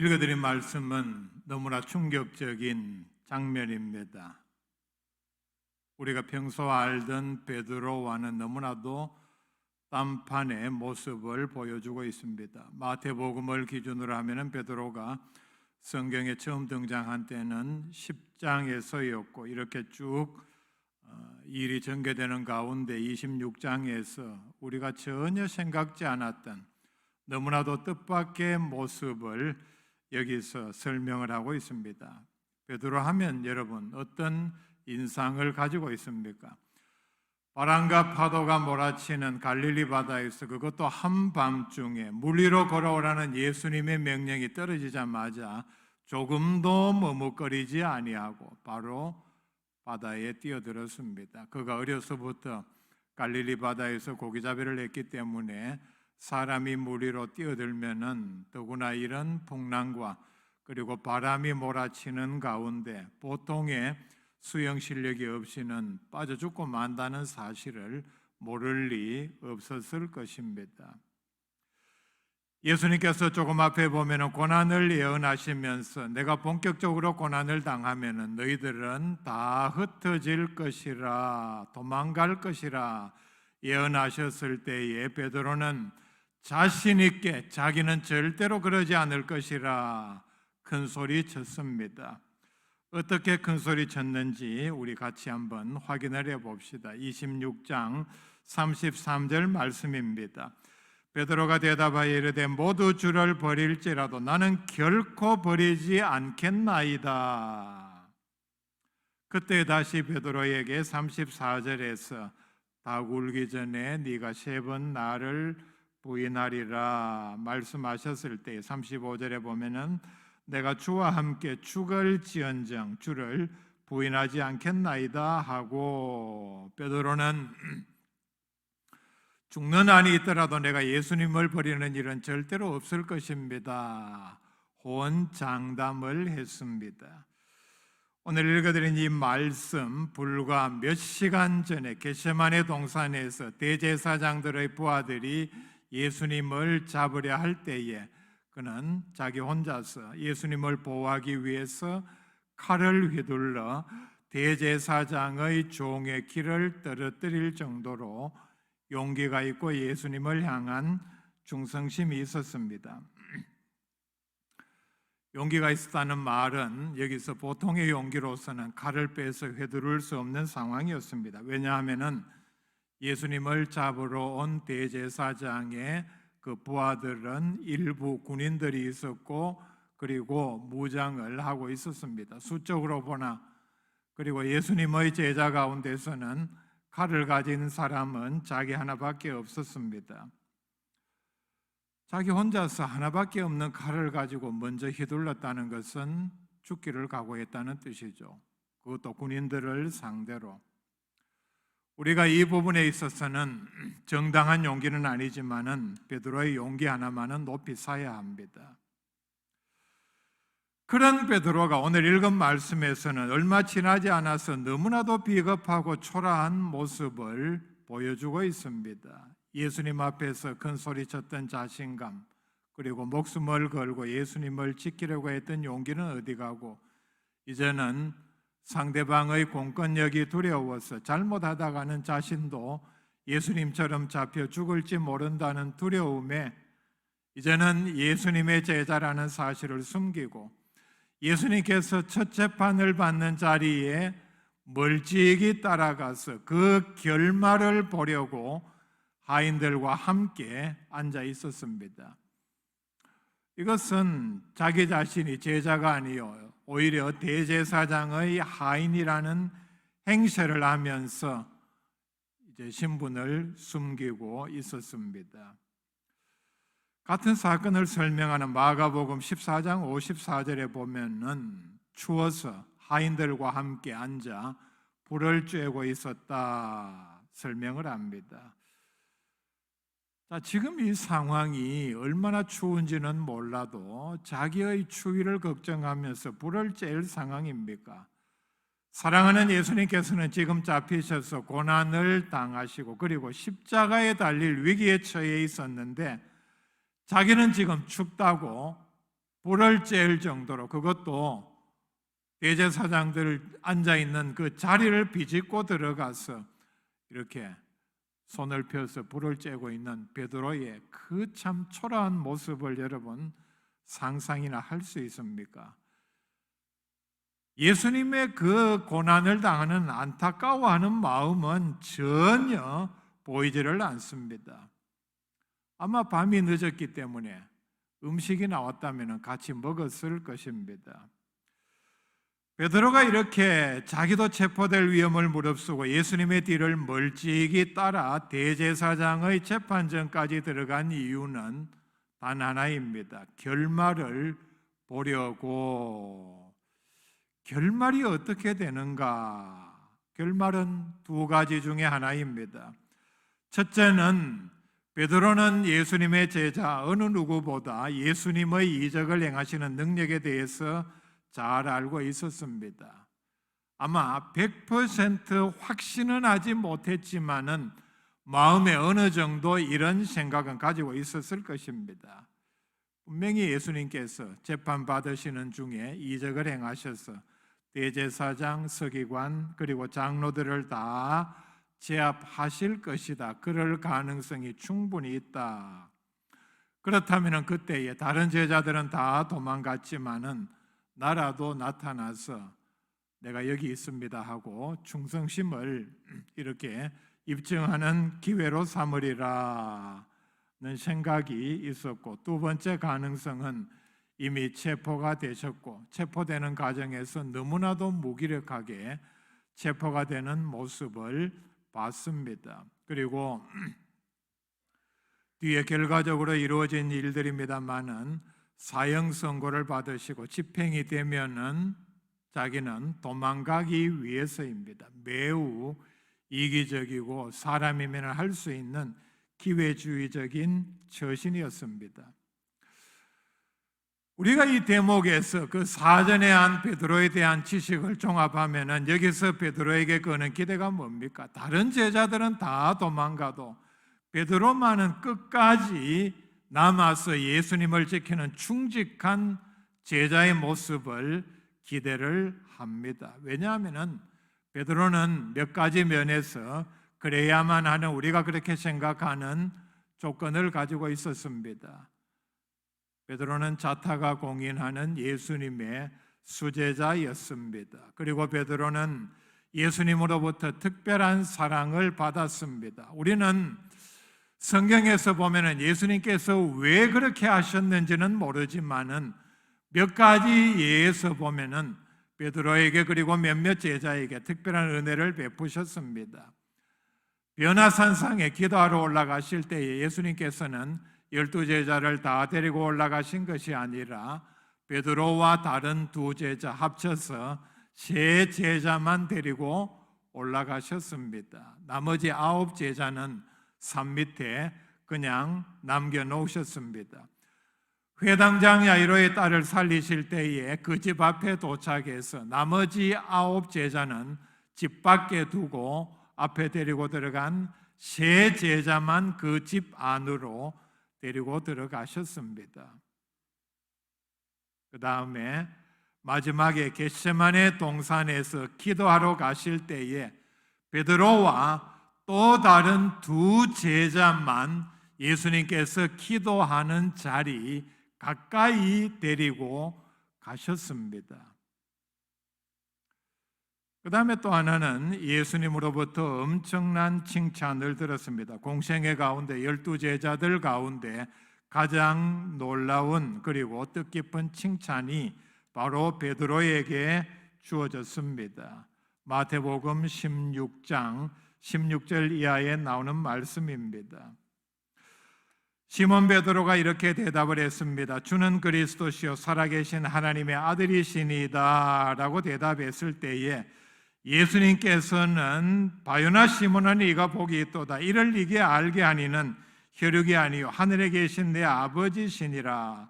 읽어드린 말씀은 너무나 충격적인 장면입니다. 우리가 평소 알던 베드로와는 너무나도 딴판의 모습을 보여주고 있습니다. 마태복음을 기준으로 하면 베드로가 성경에 처음 등장한 때는 10장에서였고 이렇게 쭉 일이 전개되는 가운데 26장에서 우리가 전혀 생각지 않았던 너무나도 뜻밖의 모습을 여기서 설명을 하고 있습니다. 베드로 하면 여러분 어떤 인상을 가지고 있습니까? 바람과 파도가 몰아치는 갈릴리 바다에서 그것도 한밤중에 물 위로 걸어오라는 예수님의 명령이 떨어지자마자 조금도 머뭇거리지 아니하고 바로 바다에 뛰어들었습니다. 그가 어려서부터 갈릴리 바다에서 고기잡이를 했기 때문에 사람이 물 위로 뛰어들면은 더구나 이런 풍랑과 그리고 바람이 몰아치는 가운데 보통의 수영 실력이 없이는 빠져 죽고 만다는 사실을 모를 리 없었을 것입니다. 예수님께서 조금 앞에 보면은 고난을 예언하시면서 내가 본격적으로 고난을 당하면은 너희들은 다 흩어질 것이라 도망갈 것이라 예언하셨을 때에 베드로는 자신 있게 자기는 절대로 그러지 않을 것이라 큰 소리 쳤습니다. 어떻게 큰 소리 쳤는지 우리 같이 한번 확인을 해봅시다. 26장 33절 말씀입니다. 베드로가 대답하여 이르되 모두 주를 버릴지라도 나는 결코 버리지 않겠나이다. 그때 다시 베드로에게 34절에서 닭 울기 전에 네가 3번 나를 부인하리라 말씀하셨을 때 35절에 보면은 내가 주와 함께 죽을지언정 주를 부인하지 않겠나이다 하고 베드로는 죽는 한이 있더라도 내가 예수님을 버리는 일은 절대로 없을 것입니다. 호언장담을 했습니다. 오늘 읽어드린 이 말씀 불과 몇 시간 전에 겟세마네 동산에서 대제사장들의 부하들이 예수님을 잡으려 할 때에 그는 자기 혼자서 예수님을 보호하기 위해서 칼을 휘둘러 대제사장의 종의 길을 떨어뜨릴 정도로 용기가 있고 예수님을 향한 충성심이 있었습니다. 용기가 있었다는 말은 여기서 보통의 용기로서는 칼을 빼서 휘두를 수 없는 상황이었습니다. 왜냐하면 예수님을 잡으러 온 대제사장의 그 부하들은 일부 군인들이 있었고 그리고 무장을 하고 있었습니다. 수적으로 보나 그리고 예수님의 제자 가운데서는 칼을 가진 사람은 자기 하나밖에 없었습니다. 자기 혼자서 하나밖에 없는 칼을 가지고 먼저 휘둘렀다는 것은 죽기를 각오했다는 뜻이죠. 그것도 군인들을 상대로. 우리가 이 부분에 있어서는 정당한 용기는 아니지만은 베드로의 용기 하나만은 높이 사야 합니다. 그런 베드로가 오늘 읽은 말씀에서는 얼마 지나지 않아서 너무나도 비겁하고 초라한 모습을 보여주고 있습니다. 예수님 앞에서 큰 소리쳤던 자신감 그리고 목숨을 걸고 예수님을 지키려고 했던 용기는 어디 가고 이제는 상대방의 공권력이 두려워서 잘못하다가는 자신도 예수님처럼 잡혀 죽을지 모른다는 두려움에 이제는 예수님의 제자라는 사실을 숨기고 예수님께서 첫 재판을 받는 자리에 멀찍이 따라가서 그 결말을 보려고 하인들과 함께 앉아 있었습니다. 이것은 자기 자신이 제자가 아니요 오히려 대제사장의 하인이라는 행세를 하면서 이제 신분을 숨기고 있었습니다. 같은 사건을 설명하는 마가복음 14장 54절에 보면은 추워서 하인들과 함께 앉아 불을 쬐고 있었다 설명을 합니다. 자, 지금 이 상황이 얼마나 추운지는 몰라도 자기의 추위를 걱정하면서 불을 쬐일 상황입니까? 사랑하는 예수님께서는 지금 잡히셔서 고난을 당하시고 그리고 십자가에 달릴 위기에 처해 있었는데 자기는 지금 춥다고 불을 쬐을 정도로, 그것도 대제사장들 앉아있는 그 자리를 비집고 들어가서 이렇게 손을 펴서 불을 쬐고 있는 베드로의 그 참 초라한 모습을 여러분 상상이나 할 수 있습니까? 예수님의 그 고난을 당하는 안타까워하는 마음은 전혀 보이지를 않습니다. 아마 밤이 늦었기 때문에 음식이 나왔다면 같이 먹었을 것입니다. 베드로가 이렇게 자기도 체포될 위험을 무릅쓰고 예수님의 뒤를 멀찍이 따라 대제사장의 재판정까지 들어간 이유는 단 하나입니다. 결말을 보려고. 결말이 어떻게 되는가? 결말은 두 가지 중에 하나입니다. 첫째는 베드로는 예수님의 제자 어느 누구보다 예수님의 이적을 행하시는 능력에 대해서 잘 알고 있었습니다. 아마 100% 확신은 하지 못했지만은 마음에 어느 정도 이런 생각은 가지고 있었을 것입니다. 분명히 예수님께서 재판받으시는 중에 이적을 행하셔서 대제사장, 서기관 그리고 장로들을 다 제압하실 것이다. 그럴 가능성이 충분히 있다. 그렇다면 그때에 다른 제자들은 다 도망갔지만은 나라도 나타나서 내가 여기 있습니다 하고 충성심을 이렇게 입증하는 기회로 삼으리라는 생각이 있었고, 두 번째 가능성은 이미 체포가 되셨고 체포되는 과정에서 너무나도 무기력하게 체포가 되는 모습을 봤습니다. 그리고 뒤에 결과적으로 이루어진 일들입니다만은 사형 선고를 받으시고 집행이 되면은 자기는 도망가기 위해서입니다. 매우 이기적이고 사람이면 할 수 있는 기회주의적인 처신이었습니다. 우리가 이 대목에서 그 사전에 한 베드로에 대한 지식을 종합하면은 여기서 베드로에게 거는 기대가 뭡니까? 다른 제자들은 다 도망가도 베드로만은 끝까지 남아서 예수님을 지키는 충직한 제자의 모습을 기대를 합니다. 왜냐하면은 베드로는 몇 가지 면에서 그래야만 하는 우리가 그렇게 생각하는 조건을 가지고 있었습니다. 베드로는 자타가 공인하는 예수님의 수제자였습니다. 그리고 베드로는 예수님으로부터 특별한 사랑을 받았습니다. 우리는 성경에서 보면은 예수님께서 왜 그렇게 하셨는지는 모르지만은 몇 가지 예에서 보면은 베드로에게 그리고 몇몇 제자에게 특별한 은혜를 베푸셨습니다. 변화산상에 기도하러 올라가실 때에 예수님께서는 12제자를 다 데리고 올라가신 것이 아니라 베드로와 다른 두 제자 합쳐서 3제자만 데리고 올라가셨습니다. 나머지 9제자는 산 밑에 그냥 남겨놓으셨습니다. 회당장 야이로의 딸을 살리실 때에 그 집 앞에 도착해서 나머지 9제자는 집 밖에 두고 앞에 데리고 들어간 3제자만 그 집 안으로 데리고 들어가셨습니다. 그 다음에 마지막에 겟세마네 동산에서 기도하러 가실 때에 베드로와 또 다른 두 제자만 예수님께서 기도하는 자리 가까이 데리고 가셨습니다. 그 다음에 또 하나는 예수님으로부터 엄청난 칭찬을 들었습니다. 공생애 가운데 12제자들 가운데 가장 놀라운 그리고 뜻깊은 칭찬이 바로 베드로에게 주어졌습니다. 마태복음 16장 16절 이하에 나오는 말씀입니다. 시몬 베드로가 이렇게 대답을 했습니다. 주는 그리스도시요 살아계신 하나님의 아들이시니이다 라고 대답했을 때에 예수님께서는 바요나 시몬아 네가 복이 있도다. 이를 네게 알게 하니는 혈육이 아니요 하늘에 계신 내 아버지시니라.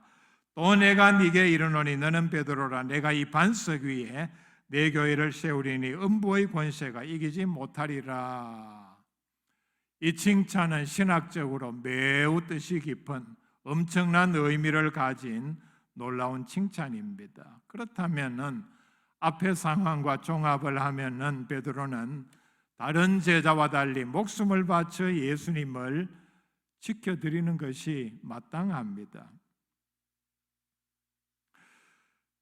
또 내가 네게 이르노니 너는 베드로라. 내가 이 반석 위에 내 교회를 세우리니 음부의 권세가 이기지 못하리라. 이 칭찬은 신학적으로 매우 뜻이 깊은 엄청난 의미를 가진 놀라운 칭찬입니다. 그렇다면은 앞의 상황과 종합을 하면은 베드로는 다른 제자와 달리 목숨을 바쳐 예수님을 지켜드리는 것이 마땅합니다.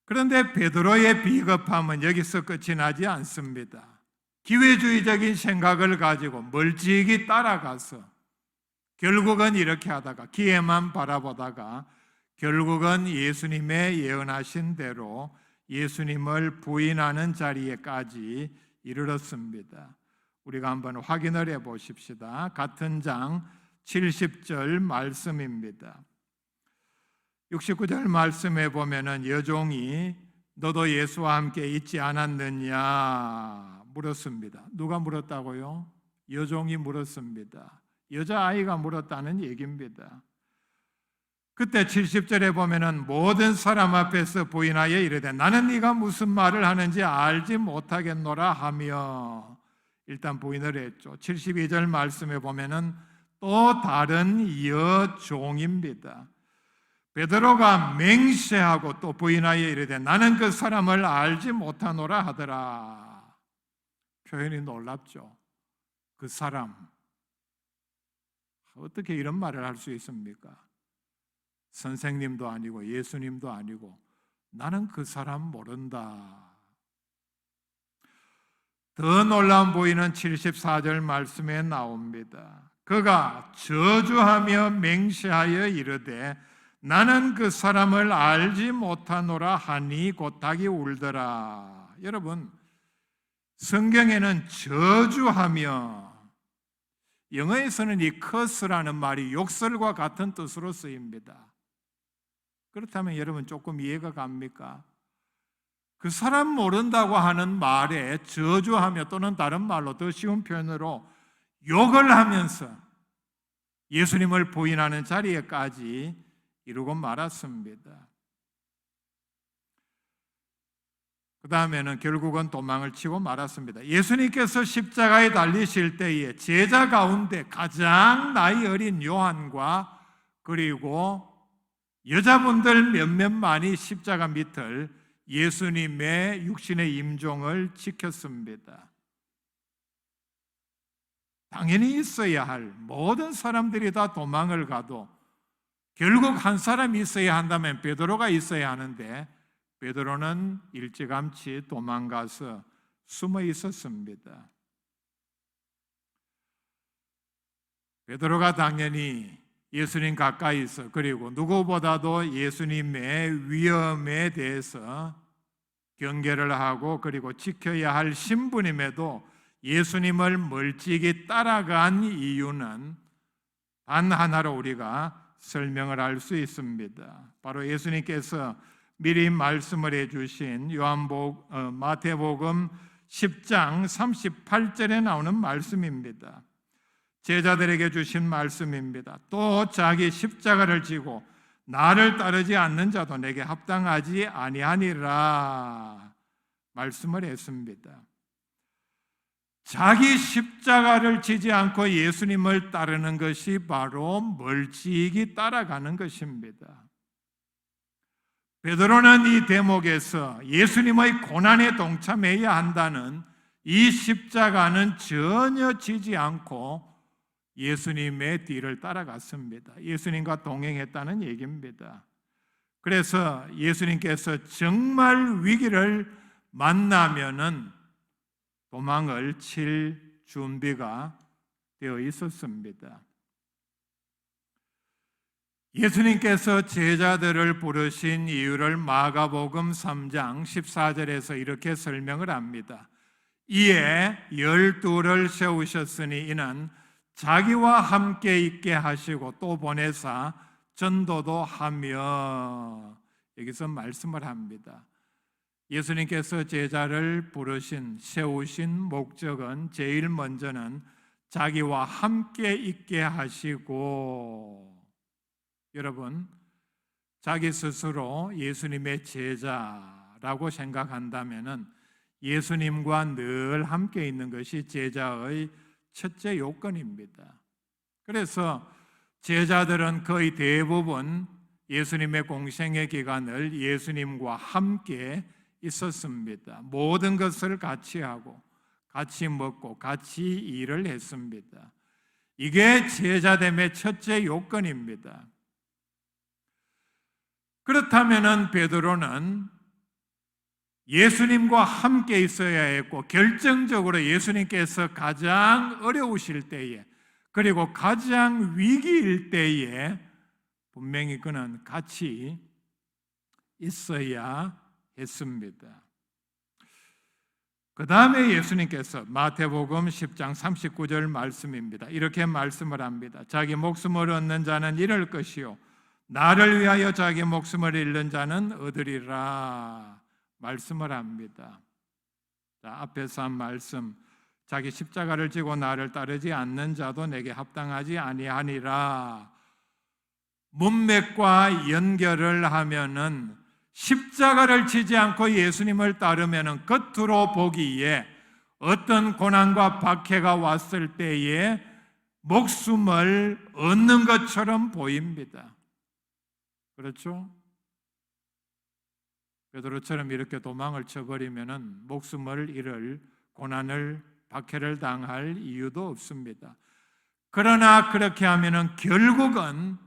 그런데 베드로의 비겁함은 여기서 끝이 나지 않습니다. 기회주의적인 생각을 가지고 멀찍이 따라가서 결국은 이렇게 하다가 기회만 바라보다가 결국은 예수님의 예언하신 대로 예수님을 부인하는 자리에까지 이르렀습니다. 우리가 한번 확인을 해 보십시다. 같은 장 70절 말씀입니다. 69절 말씀에 보면은 여종이 너도 예수와 함께 있지 않았느냐 물었습니다. 누가 물었다고요? 여종이 물었습니다. 여자아이가 물었다는 얘기입니다. 그때 70절에 보면은 모든 사람 앞에서 부인하여 이르되 나는 네가 무슨 말을 하는지 알지 못하겠노라 하며 일단 부인을 했죠. 72절 말씀에 보면은 또 다른 여종입니다. 베드로가 맹세하고 또 부인하여 이르되 나는 그 사람을 알지 못하노라 하더라. 표현이 놀랍죠. 그 사람. 어떻게 이런 말을 할 수 있습니까? 선생님도 아니고 예수님도 아니고 나는 그 사람 모른다. 더 놀라운 부인은 74절 말씀에 나옵니다. 그가 저주하며 맹세하여 이르되 나는 그 사람을 알지 못하노라 하니 곧 닭이 울더라. 여러분, 성경에는 저주하며, 영어에서는 이 curse라는 말이 욕설과 같은 뜻으로 쓰입니다. 그렇다면 여러분 조금 이해가 갑니까? 그 사람 모른다고 하는 말에 저주하며 또는 다른 말로 더 쉬운 표현으로 욕을 하면서 예수님을 부인하는 자리에까지 이루고 말았습니다. 그 다음에는 결국은 도망을 치고 말았습니다. 예수님께서 십자가에 달리실 때에 제자 가운데 가장 나이 어린 요한과 그리고 여자분들 몇몇만이 십자가 밑을 예수님의 육신의 임종을 지켰습니다. 당연히 있어야 할 모든 사람들이 다 도망을 가도 결국 한 사람이 있어야 한다면 베드로가 있어야 하는데 베드로는 일찌감치 도망가서 숨어 있었습니다. 베드로가 당연히 예수님 가까이서 그리고 누구보다도 예수님의 위험에 대해서 경계를 하고 그리고 지켜야 할 신분임에도 예수님을 멀찍이 따라간 이유는 단 하나로 우리가 설명을 할 수 있습니다. 바로 예수님께서 미리 말씀을 해주신 마태복음 10장 38절에 나오는 말씀입니다. 제자들에게 주신 말씀입니다. 또 자기 십자가를 지고 나를 따르지 않는 자도 내게 합당하지 아니하니라 말씀을 했습니다. 자기 십자가를 지지 않고 예수님을 따르는 것이 바로 멀찍이 따라가는 것입니다. 베드로는 이 대목에서 예수님의 고난에 동참해야 한다는 이 십자가는 전혀 지지 않고 예수님의 뒤를 따라갔습니다. 예수님과 동행했다는 얘기입니다. 그래서 예수님께서 정말 위기를 만나면은 도망을 칠 준비가 되어 있었습니다. 예수님께서 제자들을 부르신 이유를 마가복음 3장 14절에서 이렇게 설명을 합니다. 이에 12를 세우셨으니 이는 자기와 함께 있게 하시고 또 보내사 전도도 하며 여기서 말씀을 합니다. 예수님께서 제자를 부르신 세우신 목적은 제일 먼저는 자기와 함께 있게 하시고 여러분 자기 스스로 예수님의 제자라고 생각한다면은 예수님과 늘 함께 있는 것이 제자의 첫째 요건입니다. 그래서 제자들은 거의 대부분 예수님의 공생의 기간을 예수님과 함께 있었습니다. 모든 것을 같이 하고 같이 먹고 같이 일을 했습니다. 이게 제자됨의 첫째 요건입니다. 그렇다면 베드로는 예수님과 함께 있어야 했고, 결정적으로 예수님께서 가장 어려우실 때에, 그리고 가장 위기일 때에 분명히 그는 같이 있어야 했습니다. 그 다음에 예수님께서 마태복음 10장 39절 말씀입니다. 이렇게 말씀을 합니다. 자기 목숨을 얻는 자는 잃을 것이요 나를 위하여 자기 목숨을 잃는 자는 얻으리라 말씀을 합니다. 자, 앞에서 한 말씀, 자기 십자가를 지고 나를 따르지 않는 자도 내게 합당하지 아니하니라. 문맥과 연결을 하면은 십자가를 지지 않고 예수님을 따르면은 겉으로 보기에 어떤 고난과 박해가 왔을 때에 목숨을 얻는 것처럼 보입니다. 그렇죠? 베드로처럼 이렇게 도망을 쳐버리면은 목숨을 잃을, 고난을, 박해를 당할 이유도 없습니다. 그러나 그렇게 하면은 결국은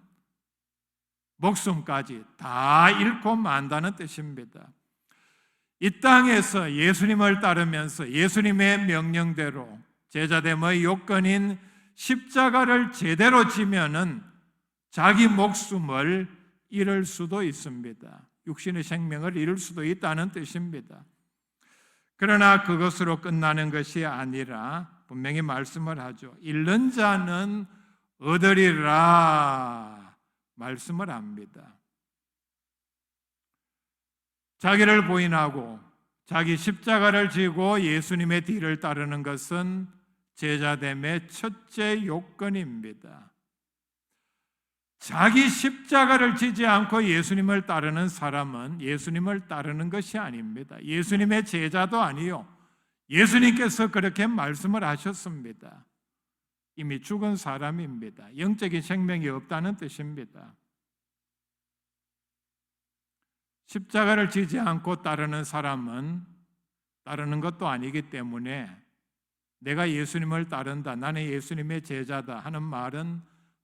목숨까지 다 잃고 만다는 뜻입니다. 이 땅에서 예수님을 따르면서 예수님의 명령대로 제자됨의 요건인 십자가를 제대로 지면은 자기 목숨을 잃을 수도 있습니다. 육신의 생명을 잃을 수도 있다는 뜻입니다. 그러나 그것으로 끝나는 것이 아니라 분명히 말씀을 하죠. 잃는 자는 얻으리라 말씀을 합니다. 자기를 부인하고 자기 십자가를 지고 예수님의 뒤를 따르는 것은 제자됨의 첫째 요건입니다. 자기 십자가를 지지 않고 예수님을 따르는 사람은 예수님을 따르는 것이 아닙니다. 예수님의 제자도 아니요. 예수님께서 그렇게 말씀을 하셨습니다. 이미 죽은 사람입니다. 영적인 생명이 없다는 뜻입니다. 십자가를 지지 않고 따르는 사람은 따르는 것도 아니기 때문에 내가 예수님을 따른다, 나는 예수님의 제자다 하는 말은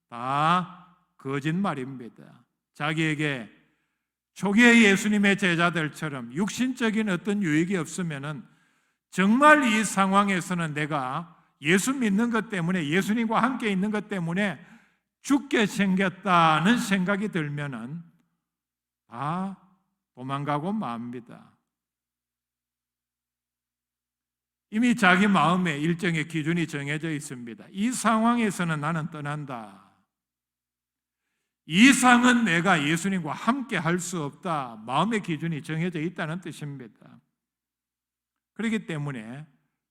다 거짓말입니다. 자기에게 초기의 예수님의 제자들처럼 육신적인 어떤 유익이 없으면은 정말 이 상황에서는 내가 예수 믿는 것 때문에, 예수님과 함께 있는 것 때문에 죽게 생겼다는 생각이 들면은 다 도망가고 맙니다. 이미 자기 마음에 일정의 기준이 정해져 있습니다. 이 상황에서는 나는 떠난다. 이 상은 내가 예수님과 함께 할 수 없다. 마음의 기준이 정해져 있다는 뜻입니다. 그렇기 때문에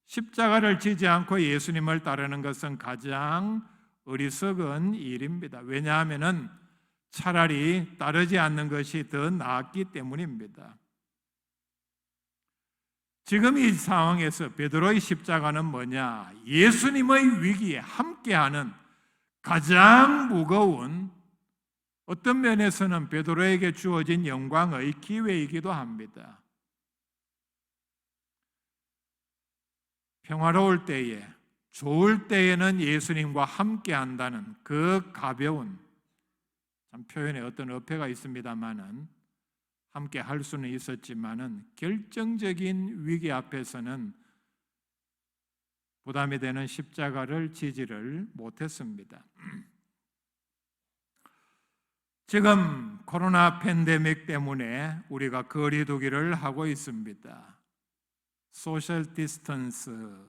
십자가를 지지 않고 예수님을 따르는 것은 가장 어리석은 일입니다. 왜냐하면 차라리 따르지 않는 것이 더 나았기 때문입니다. 지금 이 상황에서 베드로의 십자가는 뭐냐? 예수님의 위기에 함께하는 가장 무거운, 어떤 면에서는 베드로에게 주어진 영광의 기회이기도 합니다. 평화로울 때에, 좋을 때에는 예수님과 함께한다는 그 가벼운, 참 표현에 어떤 어폐가 있습니다만은 함께 할 수는 있었지만은 결정적인 위기 앞에서는 부담이 되는 십자가를 지지를 못했습니다. 지금 코로나 팬데믹 때문에 우리가 거리두기를 하고 있습니다. 소셜 디스턴스라고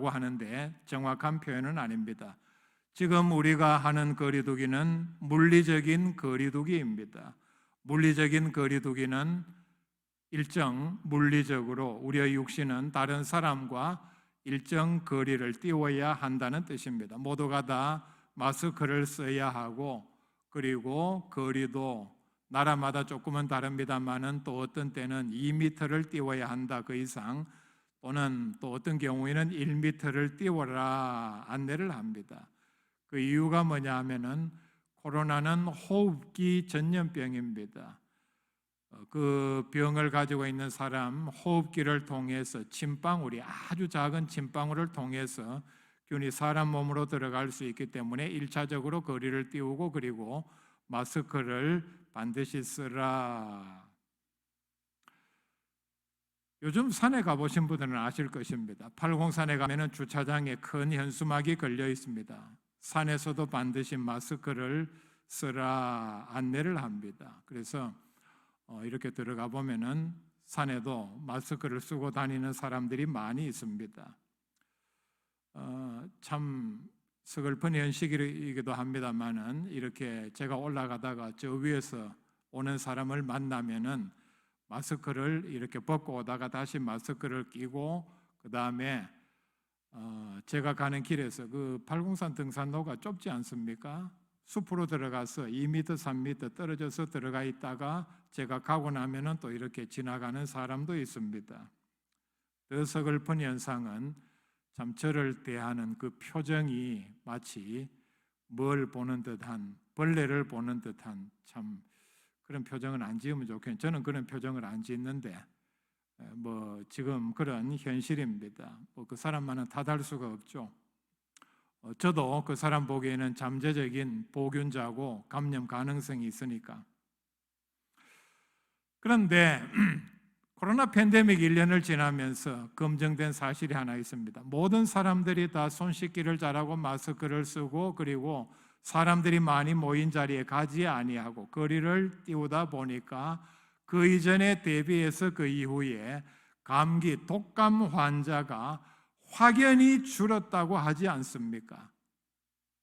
하는데 정확한 표현은 아닙니다. 지금 우리가 하는 거리두기는 물리적인 거리두기입니다. 물리적인 거리두기는 일정 물리적으로 우리의 육신은 다른 사람과 일정 거리를 띄워야 한다는 뜻입니다. 모두가 다 마스크를 써야 하고, 그리고 거리도 나라마다 조금은 다릅니다만은 또 어떤 때는 2m를 띄워야 한다 그 이상, 또는 또 어떤 경우에는 1m를 띄워라 안내를 합니다. 그 이유가 뭐냐 하면은 코로나는 호흡기 전염병입니다. 그 병을 가지고 있는 사람 호흡기를 통해서 침방울이 아주 작은 침방울을 통해서 균이 사람 몸으로 들어갈 수 있기 때문에 1차적으로 거리를 띄우고 그리고 마스크를 반드시 쓰라. 요즘 산에 가보신 분들은 아실 것입니다. 팔공산에 가면 주차장에 큰 현수막이 걸려 있습니다. 산에서도 반드시 마스크를 쓰라 안내를 합니다. 그래서 이렇게 들어가 보면은 산에도 마스크를 쓰고 다니는 사람들이 많이 있습니다. 참 서글픈 현실이기도 합니다만은 이렇게 제가 올라가다가 저 위에서 오는 사람을 만나면은 마스크를 이렇게 벗고 오다가 다시 마스크를 끼고 그 다음에 제가 가는 길에서 그 팔공산 등산로가 좁지 않습니까? 숲으로 들어가서 2m, 3m 떨어져서 들어가 있다가 제가 가고 나면은 또 이렇게 지나가는 사람도 있습니다. 더 서글픈 현상은 참 저를 대하는 그 표정이 마치 뭘 보는 듯한 벌레를 보는 듯한 참 그런 표정은 안 지으면 좋겠는데 저는 그런 표정을 안 짓는데 지금 그런 현실입니다. 그 사람만은 탓할 수가 없죠. 저도 그 사람 보기에는 잠재적인 보균자고 감염 가능성이 있으니까. 그런데 코로나 팬데믹 1년을 지나면서 검증된 사실이 하나 있습니다. 모든 사람들이 다 손 씻기를 잘하고 마스크를 쓰고 그리고 사람들이 많이 모인 자리에 가지 아니하고 거리를 띄우다 보니까 그 이전에 대비해서 그 이후에 감기, 독감 환자가 확연히 줄었다고 하지 않습니까?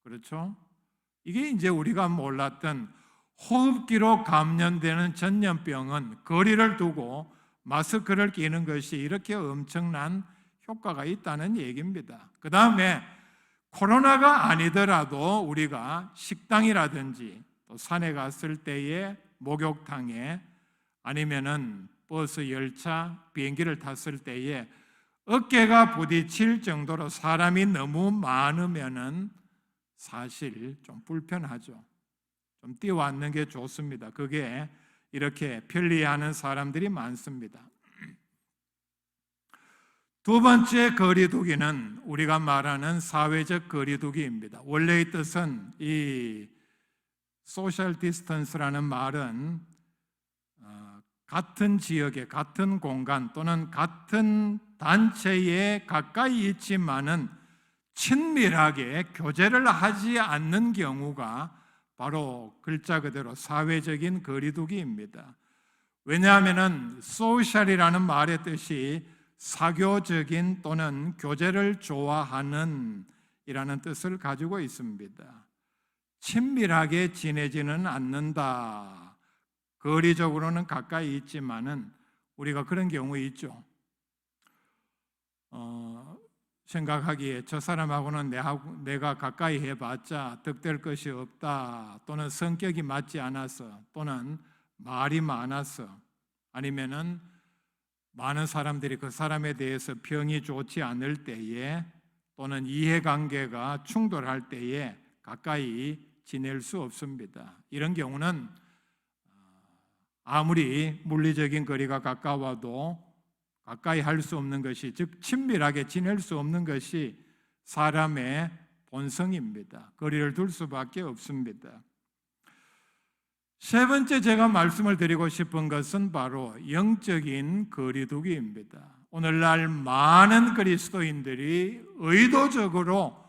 그렇죠? 이게 이제 우리가 몰랐던 호흡기로 감염되는 전염병은 거리를 두고 마스크를 끼는 것이 이렇게 엄청난 효과가 있다는 얘기입니다. 그 다음에 코로나가 아니더라도 우리가 식당이라든지 또 산에 갔을 때에 목욕탕에 아니면은 버스, 열차, 비행기를 탔을 때에 어깨가 부딪힐 정도로 사람이 너무 많으면은 사실 좀 불편하죠. 좀 뛰어앉는 게 좋습니다. 그게 이렇게 편리해하는 사람들이 많습니다. 두 번째 거리두기는 우리가 말하는 사회적 거리두기입니다. 원래의 뜻은 이 소셜 디스턴스라는 말은 같은 지역에 같은 공간 또는 같은 단체에 가까이 있지만은 친밀하게 교제를 하지 않는 경우가 바로 글자 그대로 사회적인 거리두기입니다. 왜냐하면 소셜이라는 말의 뜻이 사교적인 또는 교제를 좋아하는 이라는 뜻을 가지고 있습니다. 친밀하게 지내지는 않는다. 거리적으로는 가까이 있지만은 우리가 그런 경우 있죠. 생각하기에 저 사람하고는 내가 가까이 해봤자 득될 것이 없다, 또는 성격이 맞지 않아서, 또는 말이 많아서, 아니면은 많은 사람들이 그 사람에 대해서 평이 좋지 않을 때에 또는 이해관계가 충돌할 때에 가까이 지낼 수 없습니다. 이런 경우는 아무리 물리적인 거리가 가까워도 가까이 할 수 없는 것이, 즉 친밀하게 지낼 수 없는 것이 사람의 본성입니다. 거리를 둘 수밖에 없습니다. 세 번째 제가 말씀을 드리고 싶은 것은 바로 영적인 거리두기입니다. 오늘날 많은 그리스도인들이 의도적으로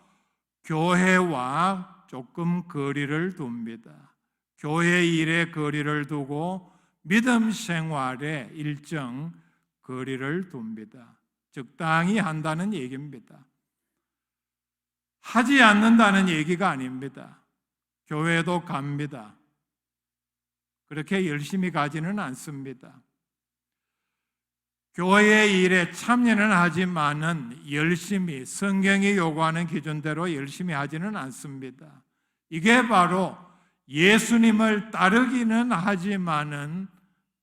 교회와 조금 거리를 둡니다. 교회 일에 거리를 두고 믿음 생활에 일정 거리를 둡니다. 적당히 한다는 얘기입니다. 하지 않는다는 얘기가 아닙니다. 교회도 갑니다. 그렇게 열심히 가지는 않습니다. 교회 일에 참여는 하지만은 열심히 성경이 요구하는 기준대로 열심히 하지는 않습니다. 이게 바로 예수님을 따르기는 하지만은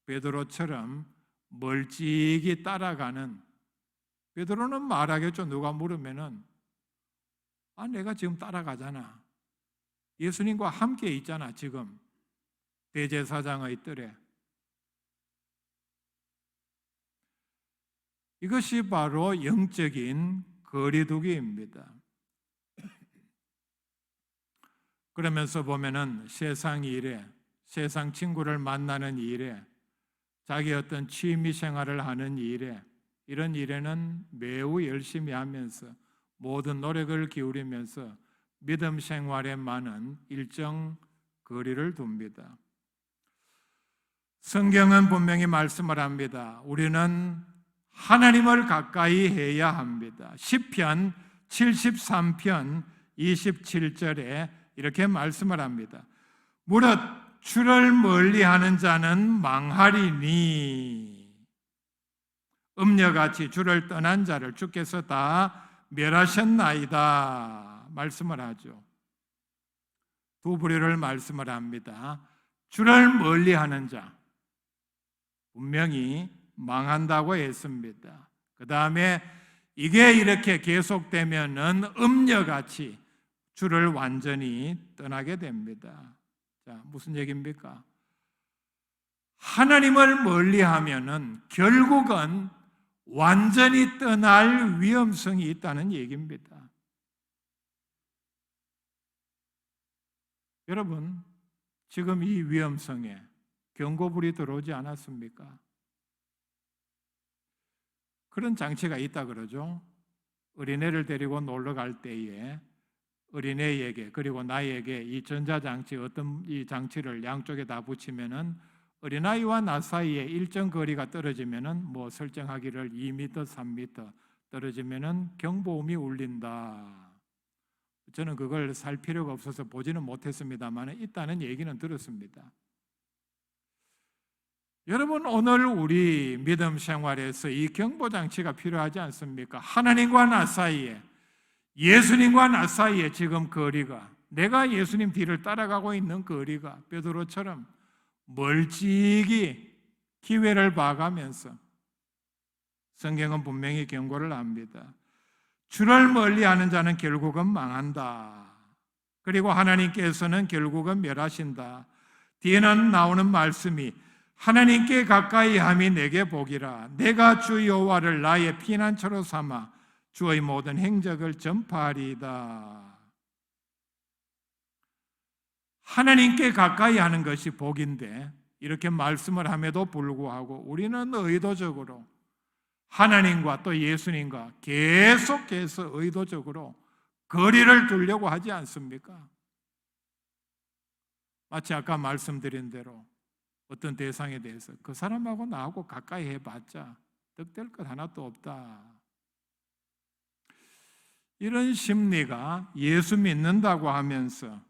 베드로처럼 멀찍이 따라가는, 베드로는 말하겠죠. 누가 물으면은 내가 지금 따라가잖아. 예수님과 함께 있잖아. 지금 대제사장의 뜰에. 이것이 바로 영적인 거리두기입니다. 그러면서 보면은 세상 일에, 세상 친구를 만나는 일에, 자기 어떤 취미 생활을 하는 일에, 이런 일에는 매우 열심히 하면서 모든 노력을 기울이면서 믿음 생활에 많은 일정 거리를 둡니다. 성경은 분명히 말씀을 합니다. 우리는 하나님을 가까이 해야 합니다. 시편 73편 27절에 이렇게 말씀을 합니다. 무릇 주를 멀리하는 자는 망하리니 음녀같이 주를 떠난 자를 주께서 다 멸하셨나이다 말씀을 하죠. 두 부류를 말씀을 합니다. 주를 멀리하는 자 분명히 망한다고 했습니다. 그 다음에 이게 이렇게 계속되면은 음녀같이 주를 완전히 떠나게 됩니다. 자, 무슨 얘기입니까? 하나님을 멀리하면은 결국은 완전히 떠날 위험성이 있다는 얘기입니다. 여러분, 지금 이 위험성에 경고불이 들어오지 않았습니까? 그런 장치가 있다 그러죠. 어린애를 데리고 놀러 갈 때에 어린애에게 그리고 나에게 이 전자장치 어떤 이 장치를 양쪽에 다 붙이면은 어린아이와 나 사이에 일정 거리가 떨어지면은 뭐 설정하기를 2m, 3m 떨어지면은 경보음이 울린다. 저는 그걸 살 필요가 없어서 보지는 못했습니다만 있다는 얘기는 들었습니다. 여러분, 오늘 우리 믿음 생활에서 이 경보장치가 필요하지 않습니까? 하나님과 나 사이에, 예수님과 나 사이에 지금 거리가, 내가 예수님 뒤를 따라가고 있는 거리가 베드로처럼 멀찍이 기회를 봐가면서 성경은 분명히 경고를 합니다. 주를 멀리하는 자는 결국은 망한다. 그리고 하나님께서는 결국은 멸하신다. 뒤에는 나오는 말씀이 하나님께 가까이 함이 내게 복이라. 내가 주 여호와를 나의 피난처로 삼아 주의 모든 행적을 전파하리이다. 하나님께 가까이 하는 것이 복인데 이렇게 말씀을 함에도 불구하고 우리는 의도적으로 하나님과 또 예수님과 계속해서 의도적으로 거리를 두려고 하지 않습니까? 마치 아까 말씀드린 대로 어떤 대상에 대해서 그 사람하고 나하고 가까이 해봤자 득될 것 하나도 없다. 이런 심리가 예수 믿는다고 하면서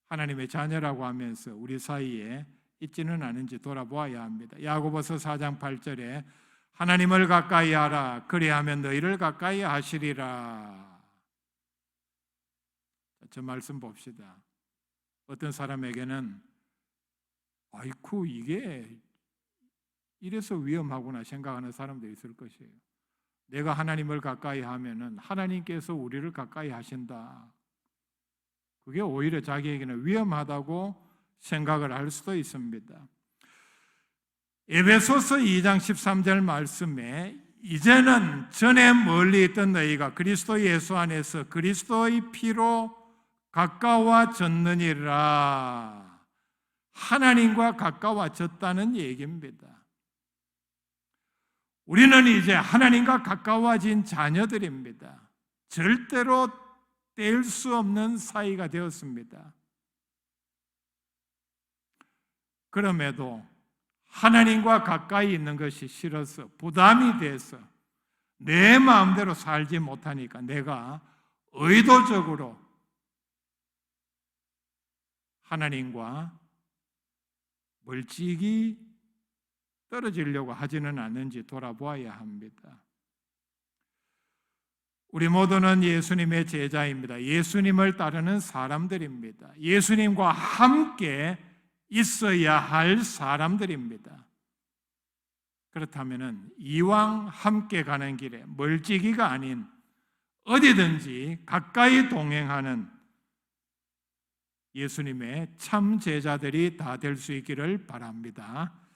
하나님의 자녀라고 하면서 우리 사이에 있지는 않은지 돌아보아야 합니다. 야고보서 4장 8절에 하나님을 가까이 하라 그리하면 너희를 가까이 하시리라. 저 말씀 봅시다. 어떤 사람에게는 아이쿠 이게 이래서 위험하구나 생각하는 사람도 있을 것이에요. 내가 하나님을 가까이 하면은 하나님께서 우리를 가까이 하신다. 그게 오히려 자기에게는 위험하다고 생각을 할 수도 있습니다. 에베소서 2장 13절 말씀에 이제는 전에 멀리 있던 너희가 그리스도 예수 안에서 그리스도의 피로 가까워졌느니라. 하나님과 가까워졌다는 얘기입니다. 우리는 이제 하나님과 가까워진 자녀들입니다. 절대로 뗄 수 없는 사이가 되었습니다. 그럼에도 하나님과 가까이 있는 것이 싫어서 부담이 돼서 내 마음대로 살지 못하니까 내가 의도적으로 하나님과 멀찍이 떨어지려고 하지는 않는지 돌아보아야 합니다. 우리 모두는 예수님의 제자입니다. 예수님을 따르는 사람들입니다. 예수님과 함께 있어야 할 사람들입니다. 그렇다면 이왕 함께 가는 길에 멀찍이가 아닌 어디든지 가까이 동행하는 예수님의 참 제자들이 다 될 수 있기를 바랍니다.